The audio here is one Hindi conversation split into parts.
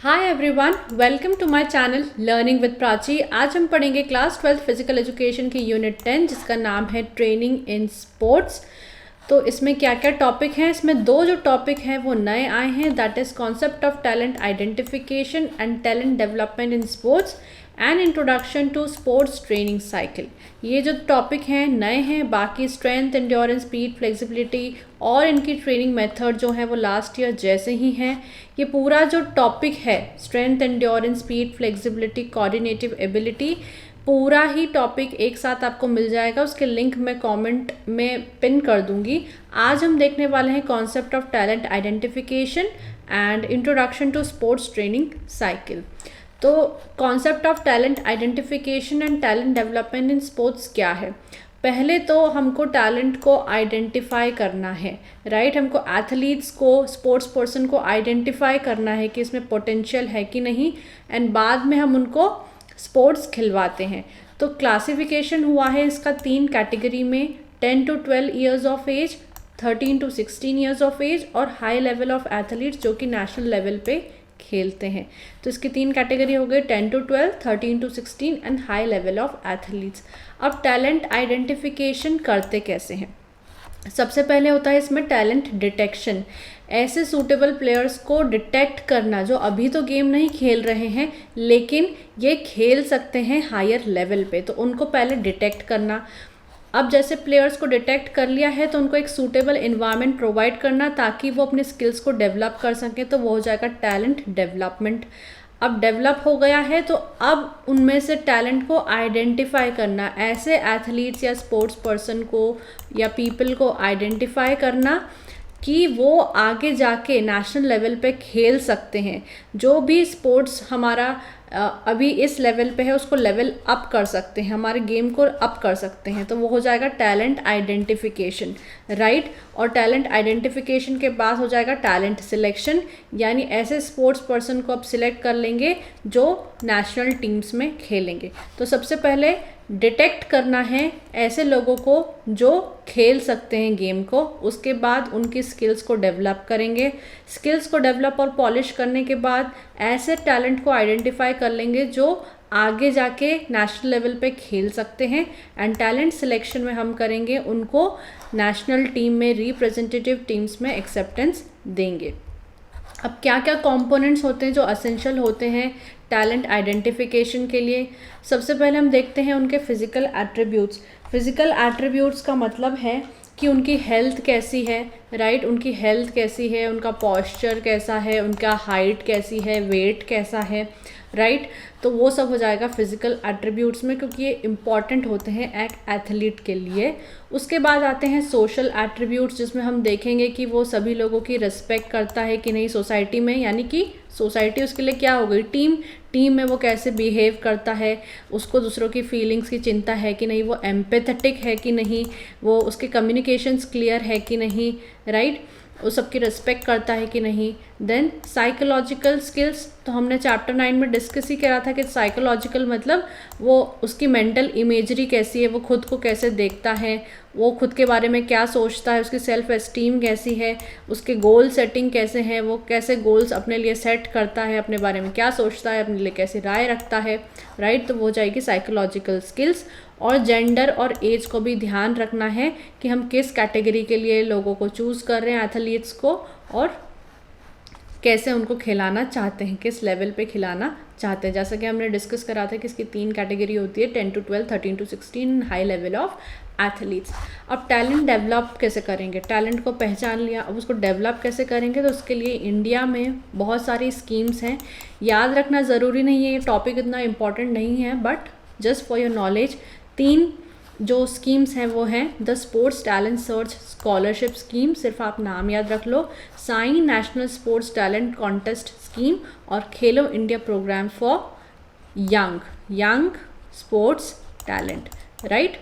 Hi everyone, welcome to my channel learning with Prachi. आज हम पढ़ेंगे क्लास 12 फिजिकल एजुकेशन की यूनिट 10 जिसका नाम है ट्रेनिंग इन स्पोर्ट्स। तो इसमें क्या क्या टॉपिक हैं? इसमें दो जो टॉपिक हैं वो नए आए हैं, that is concept of talent identification and talent development in sports and introduction to sports training cycle. ये जो टॉपिक हैं नए हैं, बाकी स्ट्रेंथ, एंड्योरेंस, स्पीड, फ्लेक्सिबिलिटी और इनकी ट्रेनिंग मेथड जो है वो लास्ट ईयर जैसे ही हैं। ये पूरा जो टॉपिक है strength, endurance, speed, flexibility, coordinative ability, पूरा ही टॉपिक एक साथ आपको मिल जाएगा। उसके लिंक मैं कमेंट में पिन कर दूंगी। आज हम देखने वाले हैं concept of talent identification and introduction to sports training cycle. तो concept of talent identification and talent development in sports क्या है? पहले तो हमको टैलेंट को आइडेंटिफाई करना है, राइट। हमको एथलीट्स को, स्पोर्ट्स पर्सन को आइडेंटिफाई करना है कि इसमें पोटेंशियल है कि नहीं, एंड बाद में हम उनको स्पोर्ट्स खिलवाते हैं। तो क्लासिफिकेशन हुआ है इसका 3 कैटेगरी में, 10 to 12 years of age, 13 to 16 years of age और हाई लेवल ऑफ एथलीट्स जो कि नेशनल लेवल पे खेलते हैं। तो इसकी 3 कैटेगरी हो गई, 10 to 12, 13 to 16 and high level of athletes. अब टैलेंट आइडेंटिफिकेशन करते कैसे हैं? सबसे पहले होता है इसमें टैलेंट डिटेक्शन। ऐसे सूटेबल प्लेयर्स को डिटेक्ट करना जो अभी तो गेम नहीं खेल रहे हैं लेकिन ये खेल सकते हैं हायर लेवल पे, तो उनको पहले डिटेक्ट करना। अब जैसे प्लेयर्स को डिटेक्ट कर लिया है तो उनको एक सूटेबल इन्वायरमेंट प्रोवाइड करना ताकि वो अपने स्किल्स को डेवलप कर सकें, तो वो हो जाएगा टैलेंट डेवलपमेंट। अब डेवलप हो गया है तो अब उनमें से टैलेंट को आइडेंटिफाई करना, ऐसे एथलीट्स या स्पोर्ट्स पर्सन को या पीपल को आइडेंटिफाई करना कि वो आगे जाके नेशनल लेवल पे खेल सकते हैं। जो भी स्पोर्ट्स हमारा अभी इस लेवल पे है उसको लेवल अप कर सकते हैं, हमारे गेम को अप कर सकते हैं, तो वो हो जाएगा टैलेंट आइडेंटिफिकेशन, राइट। और टैलेंट आइडेंटिफिकेशन के बाद हो जाएगा टैलेंट सिलेक्शन, यानी ऐसे स्पोर्ट्स पर्सन को अब सिलेक्ट कर लेंगे जो नेशनल टीम्स में खेलेंगे। तो सबसे पहले डिटेक्ट करना है ऐसे लोगों को जो खेल सकते हैं गेम को, उसके बाद उनकी स्किल्स को डेवलप करेंगे। स्किल्स को डेवलप और पॉलिश करने के बाद ऐसे टैलेंट को आइडेंटिफाई कर लेंगे जो आगे जाके नेशनल लेवल पे खेल सकते हैं, एंड टैलेंट सिलेक्शन में हम करेंगे उनको नेशनल टीम में, रिप्रेजेंटेटिव टीम्स में एक्सेप्टेंस देंगे। अब क्या क्या कंपोनेंट्स होते हैं जो असेंशियल होते हैं टैलेंट आइडेंटिफिकेशन के लिए? सबसे पहले हम देखते हैं उनके फिजिकल एट्रीब्यूट्स। फिजिकल एट्रीब्यूट्स का मतलब है कि उनकी हेल्थ कैसी है, राइट। उनकी हेल्थ कैसी है, उनका पॉस्चर कैसा है, उनका हाइट कैसी है, वेट कैसा है, राइट। तो वो सब हो जाएगा फिजिकल एट्रीब्यूट्स में, क्योंकि ये इम्पॉर्टेंट होते हैं एक एथलीट के लिए। उसके बाद आते हैं सोशल एट्रीब्यूट्स, जिसमें हम देखेंगे कि वो सभी लोगों की रिस्पेक्ट करता है कि नहीं सोसाइटी में, यानी कि सोसाइटी उसके लिए क्या हो गई, टीम में वो कैसे बिहेव करता है, उसको दूसरों की फीलिंग्स की चिंता है कि नहीं, वो एम्पैथेटिक है कि नहीं, वो उसके कम्युनिकेशंस क्लियर है कि नहीं, राइट, वो सबकी रिस्पेक्ट करता है कि नहीं। देन साइकोलॉजिकल स्किल्स, तो हमने चैप्टर 9 में डिस्कस ही करा था कि साइकोलॉजिकल मतलब वो उसकी मेंटल इमेजरी कैसी है, वो खुद को कैसे देखता है, वो खुद के बारे में क्या सोचता है, उसकी सेल्फ एस्टीम कैसी है, उसके गोल सेटिंग कैसे हैं, वो कैसे गोल्स अपने लिए सेट करता है, अपने बारे में क्या सोचता है, अपने लिए कैसे राय रखता है, राइट। तो वो हो जाएगी साइकोलॉजिकल स्किल्स। और जेंडर और एज को भी ध्यान रखना है कि हम किस कैटेगरी के लिए लोगों को चूज़ कर रहे हैं, एथलीट्स को, और कैसे उनको खिलाना चाहते हैं, किस लेवल पे खिलाना चाहते हैं। जैसा कि हमने डिस्कस करा था कि इसकी 3 कैटेगरी होती है, 10 to 12, 13 to 16 high level of athletes. अब टैलेंट डेवलप कैसे करेंगे? टैलेंट को पहचान लिया, अब उसको डेवलप कैसे करेंगे? तो उसके लिए इंडिया में बहुत सारी स्कीम्स हैं। याद रखना ज़रूरी नहीं है, ये टॉपिक इतना इम्पॉर्टेंट नहीं है, but just for your knowledge 3 जो स्कीम्स हैं वो हैं the sports talent search scholarship scheme, सिर्फ आप नाम याद रख लो, साइन national sports talent contest scheme और Khelo India programme for young sports talent, right.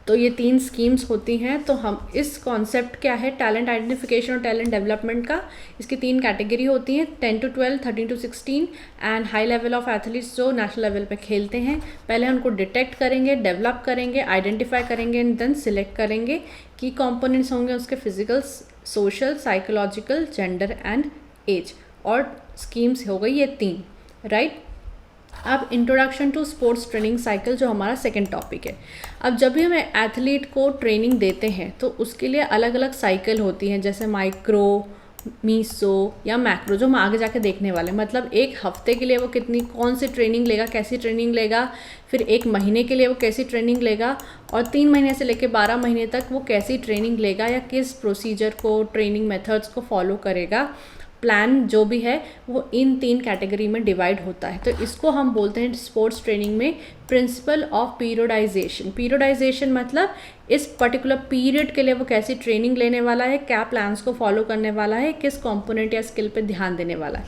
तो ये 3 स्कीम्स होती हैं। तो हम इस कॉन्सेप्ट क्या है टैलेंट आइडेंटिफिकेशन और टैलेंट डेवलपमेंट का, इसकी 3 कैटेगरी होती हैं, 10 to 12, 13 to 16 and high level of athletes जो नेशनल लेवल पे खेलते हैं। पहले उनको डिटेक्ट करेंगे, डेवलप करेंगे, आइडेंटिफाई करेंगे एंड देन सिलेक्ट करेंगे कि कंपोनेंट्स होंगे उसके physical, social, psychological, gender and age. और स्कीम्स हो गई ये 3, राइट। अब introduction to sports training cycle जो हमारा सेकंड टॉपिक है। अब जब भी हम एथलीट को ट्रेनिंग देते हैं तो उसके लिए अलग अलग साइकिल होती हैं, जैसे माइक्रो, मीसो या मैक्रो, जो हम आगे जाके देखने वाले हैं। मतलब एक हफ्ते के लिए वो कौन सी ट्रेनिंग लेगा, कैसी ट्रेनिंग लेगा, फिर 1 महीने के लिए वो कैसी ट्रेनिंग लेगा, और 3 महीने से लेकर 12 महीने तक वो कैसी ट्रेनिंग लेगा या किस प्रोसीजर को, ट्रेनिंग मेथड्स को फॉलो करेगा। प्लान जो भी है वो इन 3 कैटेगरी में डिवाइड होता है। तो इसको हम बोलते हैं स्पोर्ट्स ट्रेनिंग में प्रिंसिपल ऑफ पीरियडाइजेशन। पीरियडाइजेशन मतलब इस पर्टिकुलर पीरियड के लिए वो कैसी ट्रेनिंग लेने वाला है, क्या प्लान्स को फॉलो करने वाला है, किस कंपोनेंट या स्किल पे ध्यान देने वाला है।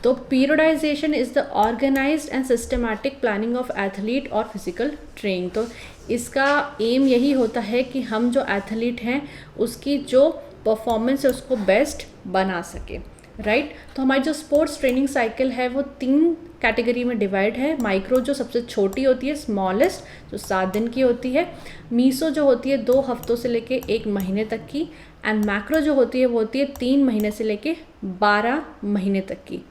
तो periodization is the organized and systematic planning of athlete और फिजिकल ट्रेनिंग। तो इसका एम यही होता है कि हम जो एथलीट हैं उसकी जो परफॉर्मेंस है उसको बेस्ट बना सके, राइट। तो हमारी जो स्पोर्ट्स ट्रेनिंग साइकिल है वो 3 कैटेगरी में डिवाइड है। माइक्रो जो सबसे छोटी होती है, स्मॉलेस्ट, जो 7 दिन की होती है। मीसो जो होती है 2 हफ्तों से लेके 1 महीने तक की। एंड मैक्रो जो होती है वो होती है 3 महीने से लेके 12 महीने तक की,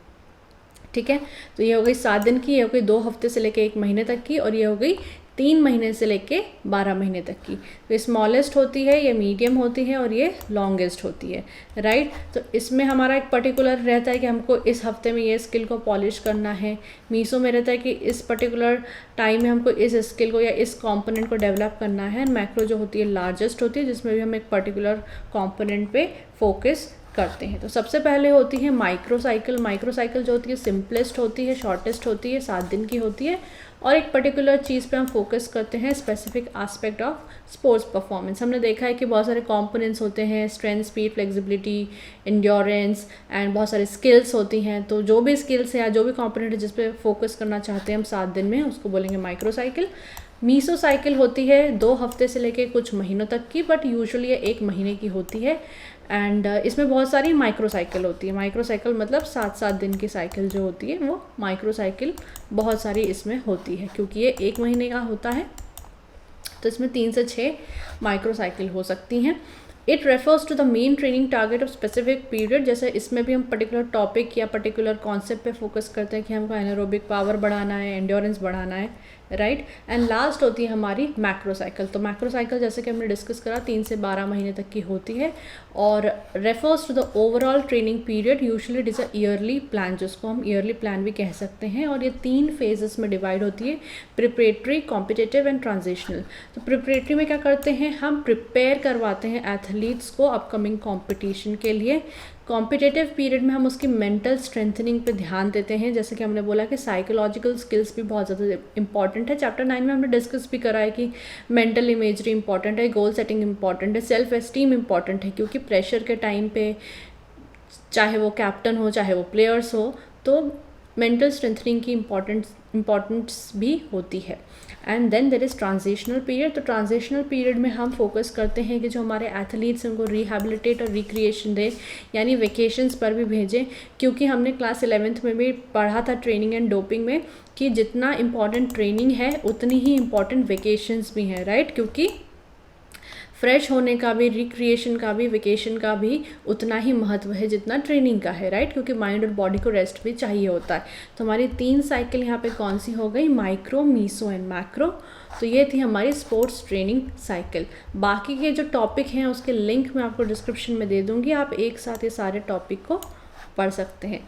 ठीक है। तो ये हो गई 7 दिन की, ये हो गई 2 हफ्ते से लेके 1 महीने तक की, और ये हो गई 3 महीने से लेके 12 महीने तक की। तो ये स्मॉलेस्ट होती है, ये मीडियम होती है, और ये लॉन्गेस्ट होती है, राइट। तो इसमें हमारा एक पर्टिकुलर रहता है कि हमको इस हफ्ते में ये स्किल को पॉलिश करना है। मीसो में रहता है कि इस पर्टिकुलर टाइम में हमको इस स्किल को या इस कंपोनेंट को डेवलप करना है। मैक्रो जो होती है लार्जेस्ट होती है, जिसमें भी हम एक पर्टिकुलर कंपोनेंट पे फोकस करते हैं। तो सबसे पहले होती है माइक्रो साइकिल। माइक्रो साइकिल जो होती है सिंपलेस्ट होती है, शॉर्टेस्ट होती है, 7 दिन की होती है, और एक पर्टिकुलर चीज़ पे हम फोकस करते हैं, specific aspect of sports performance. हमने देखा है कि बहुत सारे कंपोनेंट्स होते हैं, strength, speed, flexibility, endurance, and बहुत सारी स्किल्स होती हैं। तो जो भी स्किल्स है या जो भी कंपोनेंट है जिस पे फोकस करना चाहते हैं हम 7 दिन में, उसको बोलेंगे माइक्रो साइकिल। मीसो साइकिल होती है 2 हफ्ते से लेके कुछ महीनों तक की, बट यूजुअली ये 1 महीने की होती है। एंड इसमें बहुत सारी माइक्रो साइकिल होती है। माइक्रो साइकिल मतलब 7-7 दिन की साइकिल जो होती है वो माइक्रो साइकिल बहुत सारी इसमें होती है, क्योंकि ये 1 महीने का होता है। तो इसमें 3 से 6 माइक्रो साइकिल हो सकती हैं। It refers to the main training target of specific period. जैसे इसमें भी हम पर्टिकुलर टॉपिक या पर्टिकुलर कॉन्सेप्ट पे फोकस करते हैं कि हमको एनारोबिक पावर बढ़ाना है, एंड्योरेंस बढ़ाना है, राइट। एंड लास्ट होती है हमारी मैक्रो साइकिल। तो मैक्रो साइकिल जैसे कि हमने डिस्कस करा 3 से 12 महीने तक की होती है, और refers to the overall training period. Usually it is a yearly plan, जिसको हम ईयरली प्लान भी कह सकते हैं। और ये 3 फेजेस में डिवाइड होती है, प्रिपरेटरी, कॉम्पिटिटिव एंड ट्रांजिशनल। तो प्रिपरेटरी में क्या करते हैं, हम प्रिपेयर करवाते हैं एथलीट्स को अपकमिंग कॉम्पिटिशन के लिए। कॉम्पिटिटिव पीरियड में हम उसकी मेंटल स्ट्रेंथनिंग पे ध्यान देते हैं। जैसे कि हमने बोला कि साइकोलॉजिकल स्किल्स भी बहुत ज़्यादा इंपॉर्टेंट है। चैप्टर 9 में हमने डिस्कस भी करा है कि मेंटल इमेजरी इंपॉर्टेंट है, गोल सेटिंग इंपॉर्टेंट है, सेल्फ एस्टीम इंपॉर्टेंट है, क्योंकि प्रेशर के टाइम पे चाहे वो कैप्टन हो चाहे वो प्लेयर्स हो, तो मेंटल स्ट्रेंथनिंग की इम्पॉर्टेंस भी होती है। And then there is transitional period. तो ट्रांजिशनल पीरियड में हम फोकस करते हैं कि जो हमारे एथलीट्स हैं उनको रिहैबिलिटेट और रिक्रिएशन दें, यानी वेकेशंस पर भी भेजें। क्योंकि हमने क्लास 11th में भी पढ़ा था ट्रेनिंग एंड डोपिंग में कि जितना इम्पॉर्टेंट ट्रेनिंग है उतनी ही इम्पॉर्टेंट वेकेशंस भी हैं, राइट। क्योंकि फ्रेश होने का भी, रिक्रिएशन का भी, वेकेशन का भी उतना ही महत्व है जितना ट्रेनिंग का है, राइट। क्योंकि माइंड और बॉडी को रेस्ट भी चाहिए होता है। तो हमारी 3 साइकिल यहाँ पे कौन सी हो गई, माइक्रो, मीसो एंड मैक्रो। तो ये थी हमारी स्पोर्ट्स ट्रेनिंग साइकिल। बाकी के जो टॉपिक हैं उसके लिंक मैं आपको डिस्क्रिप्शन में दे दूँगी, आप एक साथ ये सारे टॉपिक को पढ़ सकते हैं।